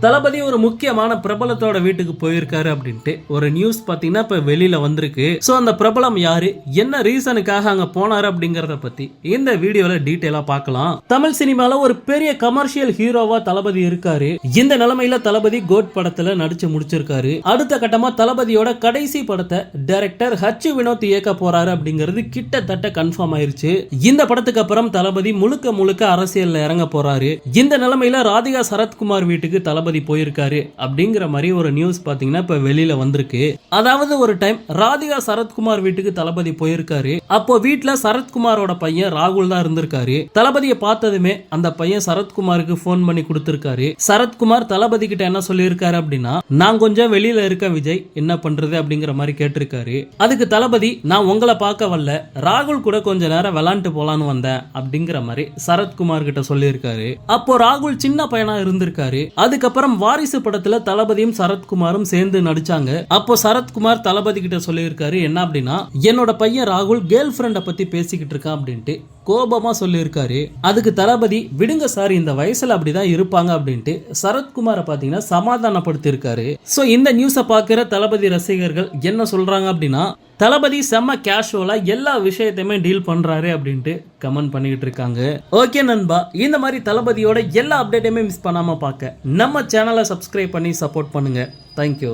தளபதி ஒரு முக்கியமான பிரபலத்தோட வீட்டுக்கு போயிருக்காரு அப்படின்ட்டு ஒரு நியூஸ் பாத்தீங்கன்னா இப்ப வெளியில வந்திருக்கு. சோ அந்த பிரபலம் யாரு, என்ன ரீசனுக்காக அங்க போனாரு அப்படிங்கறத பத்தி இந்த வீடியோல டீடைலா பார்க்கலாம். தமிழ் சினிமால ஒரு பெரிய கமர்ஷியல் ஹீரோவா தளபதி இருக்காரு. இந்த நிலைமையில தளபதி கோட் படத்துல நடிச்சு முடிச்சிருக்காரு. அடுத்த கட்டமா தளபதியோட கடைசி படத்தை டைரக்டர் ஹச் வினோத் இயக்க போறாரு அப்படிங்கிறது கிட்டத்தட்ட கன்ஃபார்ம் ஆயிருச்சு. இந்த படத்துக்கு அப்புறம் தளபதி முழுக்க அரசியல்ல இறங்க போறாரு. இந்த நிலைமையில ராதிகா சரத்குமார் வீட்டுக்கு தளபதி போயிருக்காரு அப்படிங்கிற மாதிரி ஒரு நியூஸ் பாத்தீங்கன்னா இப்ப வெளியில வந்திருக்கு. அதாவது ஒரு டைம் ராதிகா சரத்குமார் வீட்டுக்கு தளபதி போயிருக்காரு. அப்போ வீட்டுல சரத்குமாரோட பையன் ராகுல் தான் இருந்திருக்காரு. தளபதியை பார்த்ததுமே அந்த பையன் சரத்குமாருக்கு போன் பண்ணி கொடுத்திருக்காரு. சரத்குமார் தளபதி கிட்ட என்ன சொல்லியிருக்காரு அப்படின்னா, நான் கொஞ்சம் வெளியில இருக்க விஜய், என்ன பண்றது அப்படிங்கிற மாதிரி கேட்டிருக்காரு. அதுக்கு தளபதி, நான் உங்களை பார்க்க வரல, ராகுல் கூட கொஞ்ச நேரம் விளாண்டு போலான்னு வந்தேன் அப்படிங்கிற மாதிரி சரத்குமார் கிட்ட சொல்லியிருக்காரு. அப்போ ராகுல் சின்ன பையனா இருந்திருக்காரு. அதுக்கப்புறம் வாரிசு படத்துல தளபதியும் சரத்குமாரும் சேர்ந்து நடிச்சாங்க. அப்போ சரத்குமார் தளபதி கிட்ட சொல்லியிருக்காரு என்ன அப்படின்னா, என்னோட பையன் ராகுல் கேர்ள் ஃப்ரெண்ட பத்தி பேசிக்கிட்டு இருக்கான் அப்படின்ட்டு கோபமா சொல்லியிருக்காரு. அதுக்கு தளபதி, விடுங்க சார், இந்த வயசுல அப்படிதான் இருப்பாங்க அப்படின்ட்டு சரத்குமாரை பாத்தீங்கன்னா சமாதானப்படுத்தி இருக்காரு. சோ இந்த நியூஸை பார்க்கிற தளபதி ரசிகர்கள் என்ன சொல்றாங்க அப்படின்னா, தளபதி செம்ம கேஷுவலா எல்லா விஷயத்தையுமே டீல் பண்றாரு அப்படின்ட்டு கமெண்ட் பண்ணிக்கிட்டு இருக்காங்க. ஓகே நண்பா, இந்த மாதிரி தளபதியோட எல்லா அப்டேட்டையுமே மிஸ் பண்ணாம பார்க்க நம்ம சேனலை சப்ஸ்கிரைப் பண்ணி சப்போர்ட் பண்ணுங்க. தேங்க்யூ.